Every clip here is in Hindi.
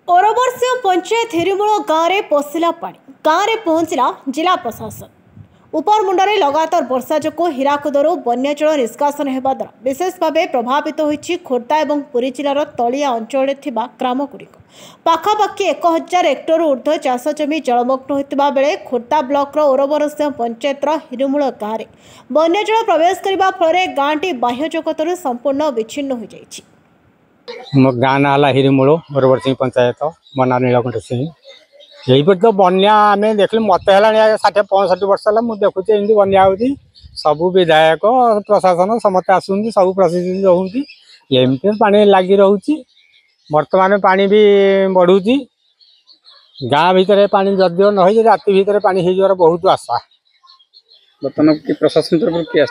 ओरवर्षीय पंचायत हिरिमूल गाँव में पशिला पानी गाँव में पहुंचला जिला प्रशासन। उपरमुंडे लगातार वर्षा जो हीराकुदरू बन्याजल निष्कासन होगा द्वारा विशेष भाव प्रभावित होती खोर्धा और पुरी जिलार तलिया अंचल ग्रामगुड़िक पाखापाखि 1000 हेक्टर ऊर्ध्व चाष जमी जलमग्न होता बेले खोर्धा ब्लॉक ओरवर्षीय पंचायतर हिरिमूल गाँव में बन्याजल प्रवेश करने फल गाँटी बाह्य जगतर संपूर्ण विच्छिन्न हो जाएगी। मो गाँ ना हिरिमूल ओरवर्षी पंचायत मना नीलकंठ सिंह यही तो बन्या आम देख मत है 60-65 वर्ष है मुझे देखुचे एमती बन्या हो सब विधायक प्रशासन समस्त आसुँच सब प्रसिद्ध होती एमती पानी लगी रोचे बर्तमान पानी भी बढ़ुची गाँ भितर पानी जदिव न हो राति भितर पानी हो बहुत आशा बर्तमान कि प्रशासन तरफ किए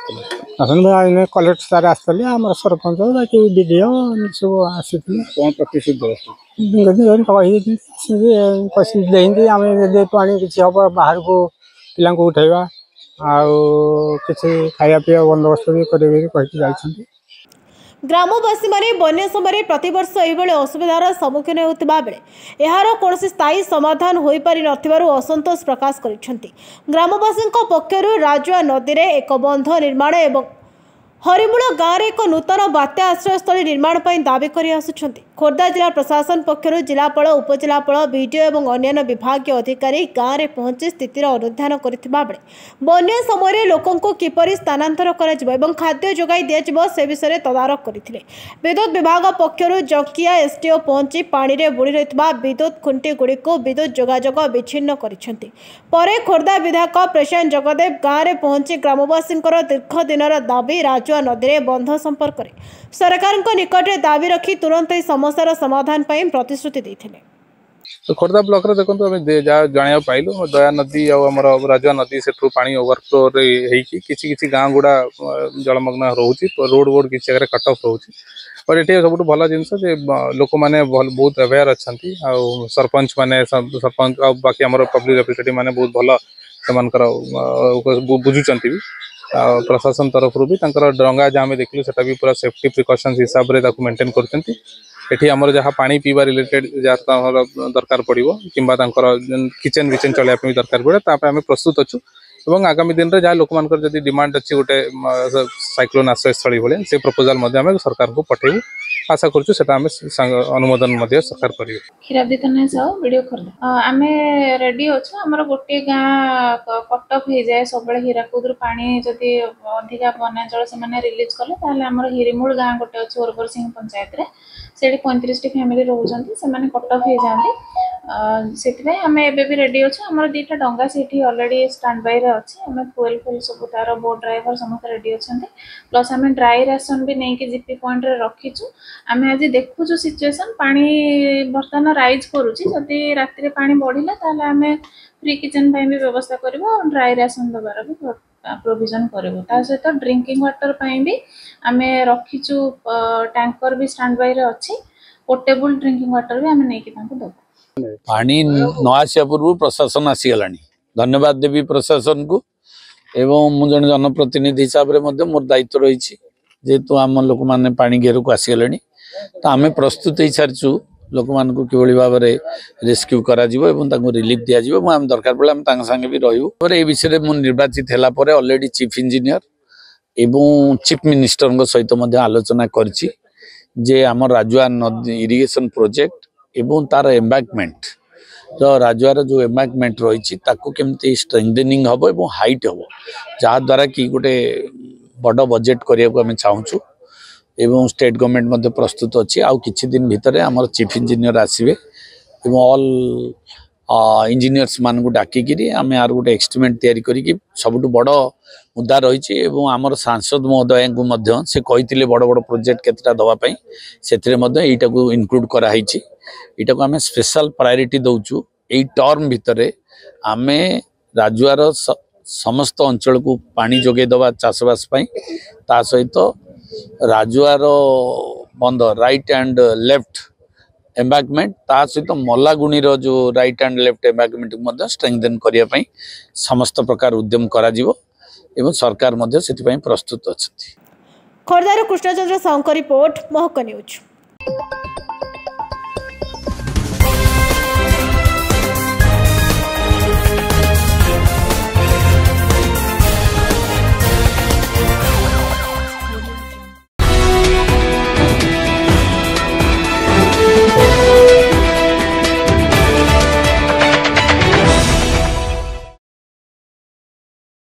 आसन कलेक्टर सार आसते आम सरपंच बाकी विडीओ सब आसी कौन प्रतिशुद्ध आम पानी किसी हम बाहर को पिला उठेगा किसी खाया पीवा बंदोबस्त भी करें। ग्रामवासी माने बन्या समय प्रतिवर्ष यह असुविधार सम्मुखीन होता बेले यार कौन स्थायी समाधान हो पारि नथिबारु असंतोष प्रकाश करिसेंती। ग्रामवासी पक्षरु राजुआ नदी में एक बंध निर्माण एवं हरिमूल गाँव में एक नूतन बात्या आश्रयस्थली निर्माण पर दाबी कर आसुछंती। खोर्धा जिला प्रशासन पक्षरु जिलापाल उपजिलापाल वीडियो और अन्य विभाग अधिकारी गाँव में पहुंची स्थितिर अनुधान करथिबा बेले बन्या समय लोकंको किपरि स्थानांतर कराजिबो एवं खाद्य जोगाई दियाजिबो से विषय तदारख करथिले। विद्युत विभाग पक्षरु जकिया एसटीओ पहुंची पानी रे बुड़ी रहितबा विद्युत खुंटी गुड़िको विद्युत जोगाजोग विच्छिन्न करिसेंती। परे खोर्धा विधायक प्रशांत जगदेव गाँव में पहुंची ग्रामवासी दीर्घ दिनर दाबी राजुआ नदी में बंध संपर्क में सरकार निकट में दाबी रखी तुरंत ही समस्यार समाधान पर प्रतिश्रुति देते। तो खोर्धा ब्लॉक रे देखो आम जाना पाइलु दया नदी आम राजुआ नदी से पानी ओवरफ्लो किसी गाँ गुड़ा जलमग्न रोचे रोड वोड किसी जगह कट अफ रोचे और ये सब भल जिन लोक मैंने बहुत अवेयर अच्छा सरपंच मैंने सरपंच बाकी आम पब्लिक रिप्रेजेंटेटिव मैंने बहुत भल से बुझुंट भी प्रशासन तरफ भी डंगा जहाँ देखिलु से भी पूरा सेफ्टी प्रिकॉशंस हिसाब से मेंटेन करती आमर जहाँ पानी पीवा रिलेटेड जहाँ दरकार पड़ो कि किचेन विचेन चलने दरकार पड़े आम प्रस्तुत अच्छु और आगामी दिन में जहाँ लोक मान डिमांड अच्छी गोटे साइक्लोन आश्रयस्थली भाई से प्रपोजाल आम सरकार को पठेबू आशा करें अनुमोदन सरकार करेंगे। क्षीराब्दी तनय साहू वीडियो खोर्धा आम रेडी अच्छे आमर गोटे गाँ कटअफ हो जाए सब हीराकुद पानी जदि अधिका बन्याजल से रिलीज कले आमर हिरिमूल गाँ गोटे अच्छे ओरवर्षी पंचायत से 35 टी फैमिली रोचंती से कटअफ हो जाती से आम एबे भी रेडी अच्छे आमर 2टा डंगा से ऑलरेडी स्टैंड बाय रे अच्छे आम फुएल फुल सब तार बोट ड्राइवर समस्त रेडी अच्छा प्लस आम ड्राई राशन भी नहीं कि जीपी पॉइंट रे रखीचु आम आज देखुचु सिचुएशन पानी बर्तमान राइज करुच्ची जदि राति पानी बढ़ला ताले आम फ्री किचन भी व्यवस्था करबो और ड्राई राशन दबार भी प्रोविजन करबो ता सहित ड्रिंकिंग वाटर भी आम रखीचु टैंकर भी स्टैंड बाय रे अच्छी पोर्टेबल ड्रिंकिंग वाटर भी आम नहीं कि दबो पानी न आसिया पूर्व प्रशासन आसीगला धन्यवाद देवी प्रशासन को एवं मुझे जनप्रतिनिधि हिसाब से मोर दायित्व रही जेहेतु आम लोक मैंने पानी घेर को आसीगले तो आम प्रस्तुत हो सारी लोक मान कि भाव में रेस्क्यू करा रिलीफ दिज्व आम दरकार पड़े आम सांगे भी रही ये विषय में निर्वाचित है ऑलरेडी चीफ इंजीनियर एवं चीफ मिनिस्टर सहित आलोचना करछि जे आम राजुआ नदी इरिगेशन प्रोजेक्ट एवं तार एम्बैंकमेंट राजुआर जो एम्बैंकमेंट रही केमती स्ट्रेंथनिंग हम और हाइट हम जहाद्वारा कि गोटे बड़ बजेट करने को आम चाहूँ एवं स्टेट गवर्नमेंट प्रस्तुत अच्छी आउ किछि दिन भितर आम चीफ इंजीनियर आसवे एवं ऑल इंजीनियर्स मान को डाकिकी आम यार गोटे एस्टिमेट तैयारी करी सबुठ बड़ मुद्दा रही आमर सांसद महोदय को से कही बड़ बड़ प्रोजेक्ट केतटा दवाई से यहीटा को इनक्लूड कराई यहाँ को आम स्पेशल प्रायोरिटी दौचु यही टर्म भितर आम राजुआर समस्त अंचल को पानी जोगे दवा चाषबास ता सहित राजुआर बंध राइट एंड लेफ्ट एम्बैंकमेंट ता सहित मल्लागुणी जो right and left embankment strengthen करने समस्त प्रकार उद्यम करा एवं सरकार प्रस्तुत अच्छा। खोर्धार कृष्णचंद्र साहू रिपोर्ट महक न्यूज।